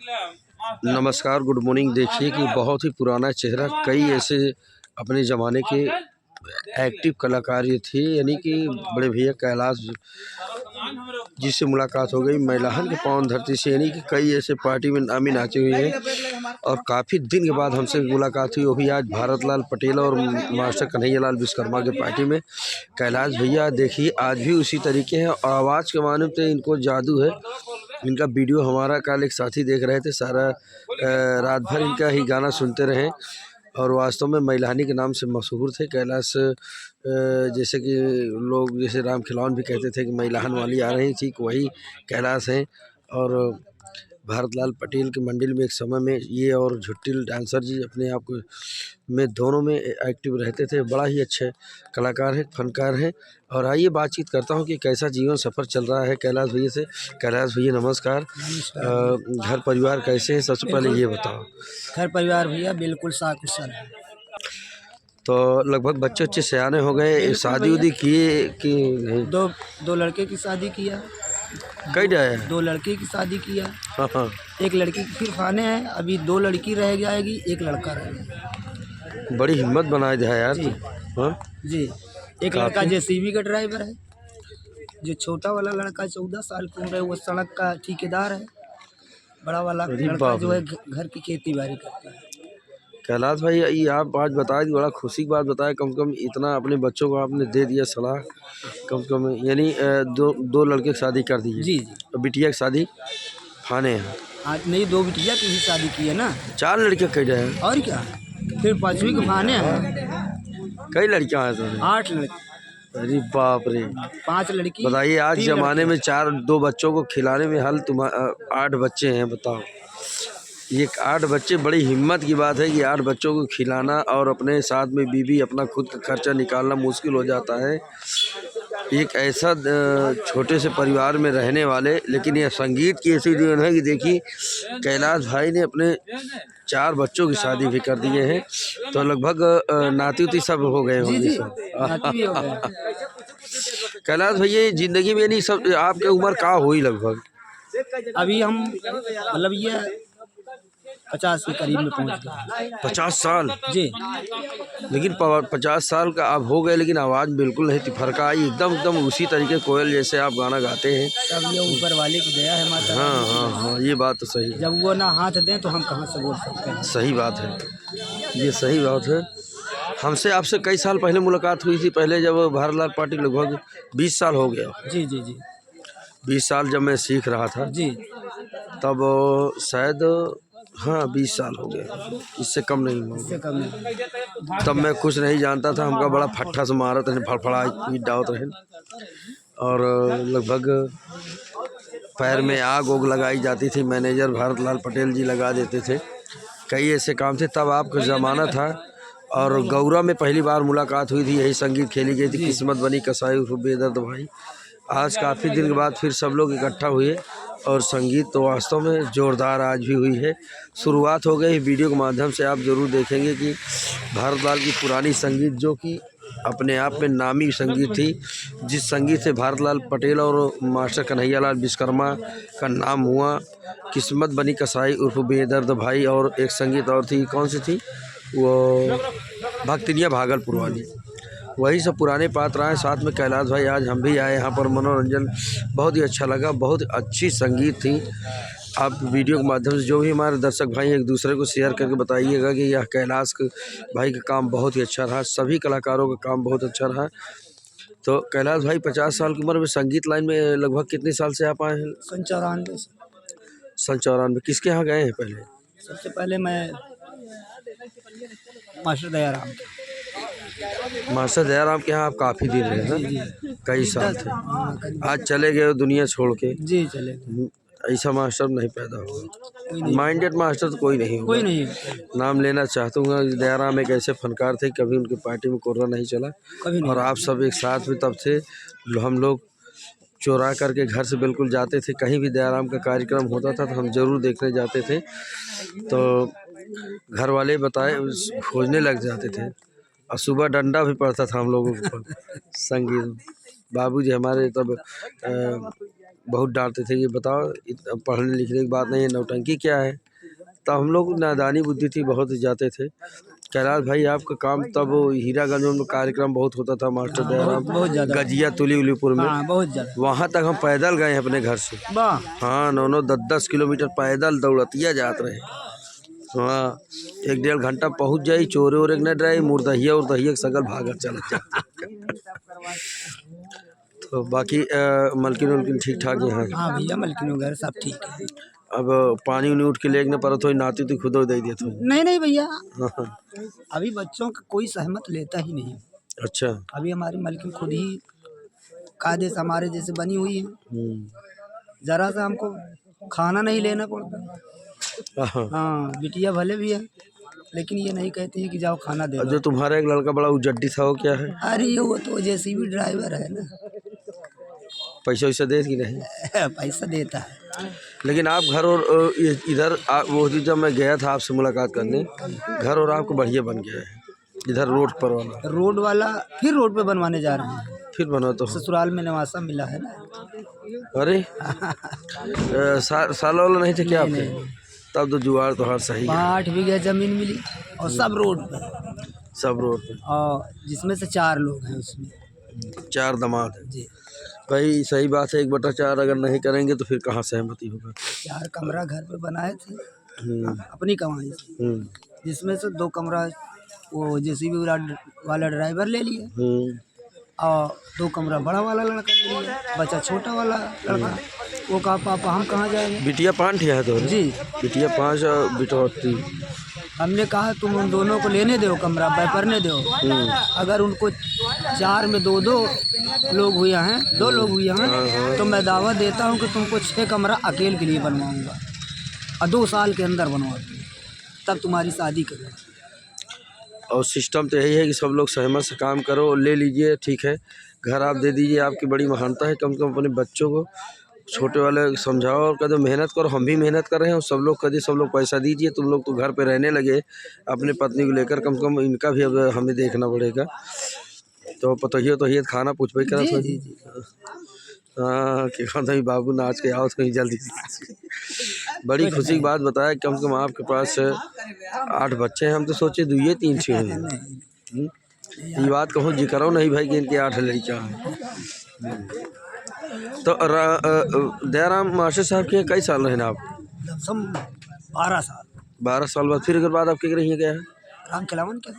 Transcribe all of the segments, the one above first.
नमस्कार, good morning. देखिए कि बहुत ही पुराना चेहरा, कई ऐसे अपने ज़माने के एक्टिव कलाकार ये थे, यानी कि बड़े भैया कैलाश जिससे मुलाकात हो गई मैलाहन के पावन धरती से, यानी कि कई ऐसे पार्टी में नामी नाचे हुए हैं और काफ़ी दिन के बाद हमसे मुलाकात हुई, वो भी आज भारत लाल पटेल और मास्टर कन्हैया लाल विश्वकर्मा के पार्टी में। कैलाश भैया देखिए आज भी उसी तरीके हैं और आवाज़ के माने तो इनको जादू है। इनका वीडियो हमारा कल एक साथी देख रहे थे, सारा रात भर इनका ही गाना सुनते रहे और वास्तव में मैलानी के नाम से मशहूर थे। कैलाश जैसे कि लोग जैसे राम खिलौन भी कहते थे कि मैलाहन वाली आ रही थी, वही कैलाश हैं। और भारत लाल पटेल के मंडल में एक समय में ये और झुट्टिल डांसर जी अपने आप को में दोनों में एक्टिव रहते थे। बड़ा ही अच्छे कलाकार हैं, फनकार हैं। और आइए बातचीत करता हूं कि कैसा जीवन सफ़र चल रहा है कैलाश भैया से। कैलाश भैया नमस्कार। घर परिवार कैसे है, सबसे पहले ये बताओ। घर परिवार भैया बिल्कुल साकुशल है। तो लगभग बच्चे सयाने हो गए, शादी उदी किए कि नहीं? दो लड़के की शादी किया। कई जाए? 2 लड़के की शादी किया। हाँ। एक लड़की की सिर्फ आने हैं, अभी 2 लड़की रह जाएगी, एक लड़का रह जाएगा। बड़ी हिम्मत बनाए दिया यार जी। हाँ जी, एक लड़का जेसीबी का ड्राइवर है। जो छोटा वाला लड़का 14 साल की उम्र है, वो सड़क का ठेकेदार है। बड़ा वाला लड़का जो है घर की खेती बाड़ी करता है। कैलाश भाई, ये आप आज बताए, बड़ा खुशी की बात बताए। कम से कम इतना अपने बच्चों को आपने दे दिया सलाह, कम से कम यानी दो लड़के की शादी कर दी है। जी। तो बिटिया की शादी फाने हैं। आज नहीं, 2 बिटिया की भी शादी की है ना। 4 लड़के कई रहे हैं और क्या, फिर 5वीं के फाने हैं। कई लड़कियां हैं तो 8 लड़के। अरे बाप रे, 5 लड़की। बताइए आज जमाने में 2 बच्चों को खिलाने में हाल 8 बच्चे हैं, बताओ। ये 8 बच्चे, बड़ी हिम्मत की बात है कि 8 बच्चों को खिलाना और अपने साथ में बीवी, अपना खुद का खर्चा निकालना मुश्किल हो जाता है। एक ऐसा छोटे से परिवार में रहने वाले, लेकिन यह संगीत की ऐसी जीवन है कि देखिए कैलाश भाई ने अपने 4 बच्चों की शादी भी कर दिए हैं। तो लगभग नाती उती सब हो गए होंगे सब। कैलाश भैया जिंदगी में नहीं सब आपके उम्र का हुई लगभग? अभी हम मतलब ये 50 के करीब में पहुंच गए। 50 साल? जी। लेकिन 50 साल का आप हो गए, लेकिन आवाज़ बिल्कुल नहीं थी, फर्क आई एकदम उसी तरीके कोयल जैसे आप गाना गाते हैं। सब ये ऊपर वाले की दया है माता। हाँ, ये बात तो सही है। जब वो ना हाथ दें तो हम कहाँ से बोल सकते हैं। सही बात है, ये सही बात है। हमसे आपसे कई साल पहले मुलाकात हुई थी, पहले जब भारत लाल पार्टी, लगभग 20 साल हो गया। जी। 20 साल जब मैं सीख रहा था जी। तब शायद हाँ 20 साल हो गए, इससे कम नहीं होगा। तब मैं कुछ नहीं जानता था, हमका बड़ा फट्ठा से मारत रहे, फड़फड़ा पीट डावत रहे और लगभग पैर में आग लगाई जाती थी। मैनेजर भारत लाल पटेल जी लगा देते थे। कई ऐसे काम थे, तब आपका ज़माना था। और गौरा में पहली बार मुलाकात हुई थी, यही संगीत खेली गई थी, किस्मत बनी कसाई उर्फ बेदर्द भाई। आज काफ़ी दिन के बाद फिर सब लोग इकट्ठा हुए और संगीत तो वास्तव में ज़ोरदार आज भी हुई है। शुरुआत हो गई वीडियो के माध्यम से, आप ज़रूर देखेंगे कि भारत लाल की पुरानी संगीत, जो कि अपने आप में नामी संगीत थी, जिस संगीत से भारत लाल पटेल और मास्टर कन्हैया लाल विश्वकर्मा का नाम हुआ, किस्मत बनी कसाई उर्फ बेदर्द भाई। और एक संगीत और थी, कौन सी थी वो, भक्तिनिया भागलपुर वाली। वही सब पुराने पात्र आए साथ में कैलाश भाई। आज हम भी आए यहाँ पर, मनोरंजन बहुत ही अच्छा लगा, बहुत अच्छी संगीत थी। आप वीडियो के माध्यम से जो भी हमारे दर्शक भाई एक दूसरे को शेयर करके बताइएगा कि यह कैलाश भाई का काम बहुत ही अच्छा रहा, सभी कलाकारों का काम बहुत अच्छा रहा। तो कैलाश भाई 50 साल की उम्र में संगीत लाइन में लगभग कितने साल से आप आए हैं? 94 से। 94। किसके यहाँ गए हैं पहले? सबसे पहले मैं मास्टर दयाराम मास्टर दयाराम के यहाँ आप काफ़ी दिन रहे हैं, कई साल थे। आज चले गए दुनिया छोड़ के। जी चले। ऐसा मास्टर नहीं पैदा होगा, माइंडेड मास्टर तो कोई नहीं होगा। कोई नहीं। नाम लेना चाहता हूँ, दयाराम एक ऐसे फनकार थे, कभी उनकी पार्टी में कोरोना नहीं चला। और आप सब एक साथ में तब थे, हम लोग चोरा करके घर से बिल्कुल जाते थे, कहीं भी दयाराम का कार्यक्रम होता था तो हम ज़रूर देखने जाते थे। तो घर वाले बताए, खोजने लग जाते थे और सुबह डंडा भी पड़ता था हम लोगों के ऊपर संगीत। बाबूजी हमारे तब बहुत डांटते थे कि बताओ इतना पढ़ने लिखने की बात नहीं है, नौटंकी क्या है। तब हम लोग नादानी बुद्धि थी, बहुत जाते थे। कैलाश भाई आपका काम तब हीरागंज में कार्यक्रम बहुत होता था, मास्टर दयाराम बहुत ज़्यादा। गजिया तुली उलीपुर में, हाँ बहुत ज़्यादा। वहाँ तक हम पैदल गए हैं अपने घर से। वाह। हाँ 9-9 10-10 किलोमीटर पैदल दौड़तिया जात रहे। हाँ 1-1.5 घंटा पहुँच जाई, चोरे ओरे न डराई, मुर्दहिया उर्दहिया सगल भागत चल जाते। तो बाकी मलकिन उलकिन ठीक ठाक यहाँ। हाँ भैया मलकिन वगैरह सब ठीक है। अब पानी उनी उठ के लेके पर थोड़ी नाती तो खुद दे दिया थोड़ी। नहीं नहीं भैया, हाँ। अभी बच्चों का कोई सहमत लेता ही नहीं। अच्छा। अभी हमारी मलकिन खुद ही कायदे से हमारे जैसे बनी हुई है, जरा सा हमको खाना नहीं लेना पड़ता। हाँ। हाँ बिटिया भले भी है, लेकिन ये नहीं कहती है कि जाओ खाना दे और दो। जो तुम्हारा एक लड़का बड़ा उजड्डी था वो क्या है? अरे वो तो जेसीबी ड्राइवर है ना। पैसा वैसा दे कि नहीं? पैसा देता है। लेकिन आप घर और इधर वो दिन जब मैं गया था आपसे मुलाकात करने, घर और आपको बढ़िया बन गया है इधर रोड पर वाला। रोड वाला फिर रोड पे बनवाने जा रहे हैं। फिर बना तो ससुराल में नवासा मिला है ना। अरे साला वाला नहीं थे क्या आपके? तब तो जुगाड़ तो हर सही है। 8 बीघा जमीन मिली और सब रोड पे, सब रोड पे, और जिसमें से 4 लोग हैं उसमें। 4 दामाद है जी। भाई, सही बात है। 1/4 अगर नहीं करेंगे तो फिर कहाँ सहमति होगा। 4 कमरा घर पे बनाए थे अपनी कमाई से, जिसमें से 2 कमरा वो जेसीबी वाला ड्राइवर ले लिया और 2 कमरा बड़ा वाला लड़का ले लिया। बचा छोटा वाला लड़का, वो कहा पापा हम कहाँ जाएंगे। बिटिया 5 है तो जी। बिटिया 5 और बिटवा 3। हमने कहा तुम उन दोनों को लेने दो कमरा, बैपरने दो। अगर उनको 4 में 2-2 लोग हुए हैं, 2 लोग हुए हैं, तो मैं दावा देता हूँ कि तुमको 6 कमरा अकेले के लिए बनवाऊंगा और 2 साल के अंदर बनवा दूँ, तब तुम्हारी शादी करूँ। और सिस्टम तो यही है कि सब लोग सहमत से काम करो, ले लीजिए, ठीक है। घर आप दे दीजिए, आपकी बड़ी महानता है। कम से कम अपने बच्चों को छोटे वाले समझाओ और कदम मेहनत करो। हम भी मेहनत कर रहे हैं और सब लोग कदे सब लोग पैसा दीजिए। तुम लोग तो घर पे रहने लगे अपने पत्नी को लेकर, कम से कम इनका भी अब हमें देखना पड़ेगा। तो पतोहियो तो ये खाना पूछ भाई करा जी। हाँ कि कहता बाबू नाच के आओ कहीं जल्दी। बड़ी खुशी की बात बताया, कम से कम आपके पास 8 बच्चे हैं। हम तो सोचे 2-3 छः हैं। ये बात कहूँ जी करो नहीं भाई कि इनके 8 लड़कियाँ हैं। तो दयाराम मास्टर साहब के कई साल रहे ना आप? 12 साल। 12 साल बाद फिर अगर बाद आप क्या रही क्या है? राम खिलावन क्या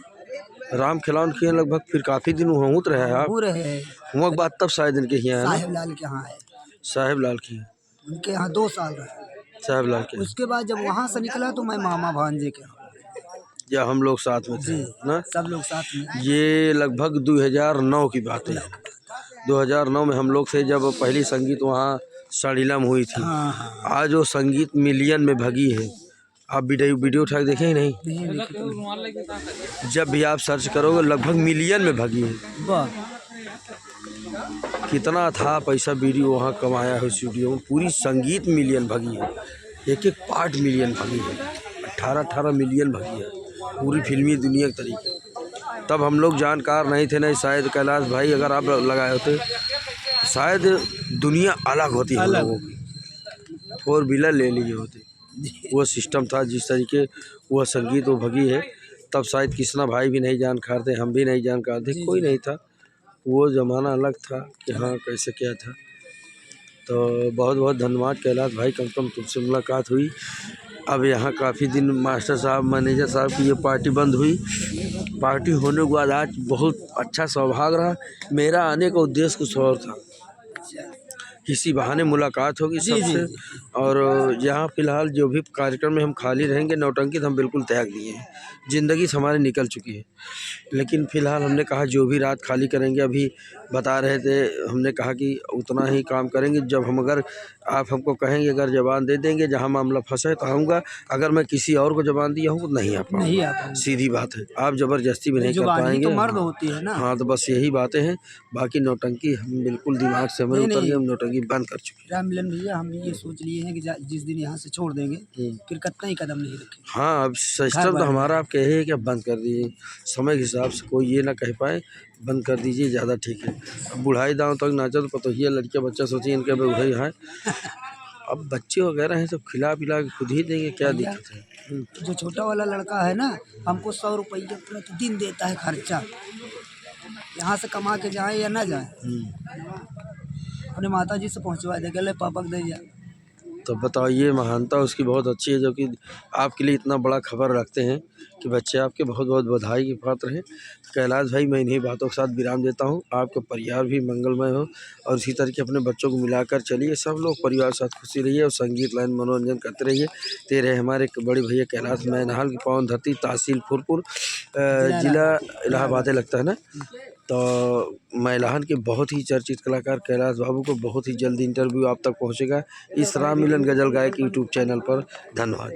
राम खिलावन किए लगभग, फिर काफ़ी दिन वहाँ रहे हैं आप? वो रहे वहाँ के बाद तब शायद इनके यहाँ है ना? साहिब लाल के यहाँ है। साहिब लाल की, उनके यहाँ 2 साल रहे। साहिब लाल के। उसके बाद जब वहाँ से निकला तो मैं मामा भांजे के यहाँ, या हम लोग साथ में थे ना? सब लोग साथ में। ये लगभग 2009 की बात है। 2009 में हम लोग थे जब पहली संगीत वहाँ साड़ीला में हुई थी। आज वो संगीत मिलियन में भगी है। आप वीडियो उठा के देखे ही नहीं? जब भी आप सर्च करोगे लगभग मिलियन में भगी है। कितना था पैसा वीडियो वहाँ कमाया है स्टूडियो में। पूरी संगीत मिलियन भगी है, एक पार्ट मिलियन भगी है, 18 मिलियन भगी है पूरी फिल्मी दुनिया के तरीके। तब हम लोग जानकार नहीं थे, नहीं शायद कैलाश भाई अगर आप लगाए होते शायद दुनिया अलग होती हम लोगों की, 4 व्हीलर ले लिए होते। वो सिस्टम था जिस तरीके वह संगीत वो भगी है। तब शायद कृष्णा भाई भी नहीं जानकार थे, हम भी नहीं जानकार थे, कोई नहीं था। वो ज़माना अलग था कि हाँ कैसे क्या था। तो बहुत बहुत धन्यवाद कैलाश भाई, कम से कम तुमसे मुलाकात हुई। अब यहाँ काफ़ी दिन मास्टर साहब मैनेजर साहब की ये पार्टी बंद हुई। पार्टी होने के बाद आज बहुत अच्छा सौभाग्य रहा। मेरा आने का उद्देश्य कुछ और था, किसी बहाने मुलाकात होगी सबसे। और यहाँ फ़िलहाल जो भी कार्यक्रम में हम खाली रहेंगे, नौटंकी तो हम बिल्कुल त्याग दिए हैं, ज़िंदगी से हमारी निकल चुकी है। लेकिन फ़िलहाल हमने कहा जो भी रात खाली करेंगे, अभी बता रहे थे हमने कहा कि उतना ही काम करेंगे जब हम, अगर आप हमको कहेंगे, अगर ज़बान दे देंगे जहाँ मामला फंसा है तो आऊँगा। अगर मैं किसी और को ज़बान दिया हूँ तो नहीं आ पाऊँगा, सीधी बात है। आप ज़बरदस्ती भी नहीं कर पाएंगे। तो मर्द होती है ना। हाँ तो बस यही बातें हैं, बाकी नौटंकी हम बिल्कुल दिमाग से हमें उतर गए, हम नौटंकी बंद कर चुके हैं। राम मिलन भैया हम ये सोच लिए हैं कि जिस दिन यहाँ से छोड़ देंगे फिर कतना ही कदम नहीं रखें। हाँ अब सिस्टम तो हमारा आप कहे कि अब बंद कर दिए, समय के हिसाब से कोई ये ना कह पाए बंद कर दीजिए, ज़्यादा ठीक है। अब बुढ़ाई दांव तक नाचा तो पतोहिया लड़कियाँ बच्चा सोचिए इनके बुढ़ाई है। अब बच्चे वगैरह हैं सब खिला पिला के खुद ही देंगे, क्या दिक्कत है। जो छोटा वाला लड़का है ना, हमको 100 रुपये प्रतिदिन देता है खर्चा, यहाँ से कमा के जाए या ना जाए, अपने माता जी से पहुँचवा दे, गले पापा दे जा। तो बताइए, महानता उसकी बहुत अच्छी है जो कि आपके लिए इतना बड़ा खबर रखते हैं कि बच्चे आपके बहुत बहुत बधाई के पात्र हैं। तो कैलाश भाई, मैं इन्हीं बातों के साथ विराम देता हूँ। आपका परिवार भी मंगलमय हो और इसी तरह के अपने बच्चों को मिलाकर चलिए, सब लोग परिवार के साथ खुशी रहिए और संगीत लाइन मनोरंजन करते रहिए। तेरे हमारे बड़े भैया कैलाश मैनहाल की पावन धरती, तहसील फुरपुर, जिला इलाहाबाद लगता है ना। तो मैलाहन के बहुत ही चर्चित कलाकार कैलाश बाबू को बहुत ही जल्द इंटरव्यू आप तक पहुंचेगा इस राम मिलन गजल गायक यूट्यूब चैनल पर। धन्यवाद।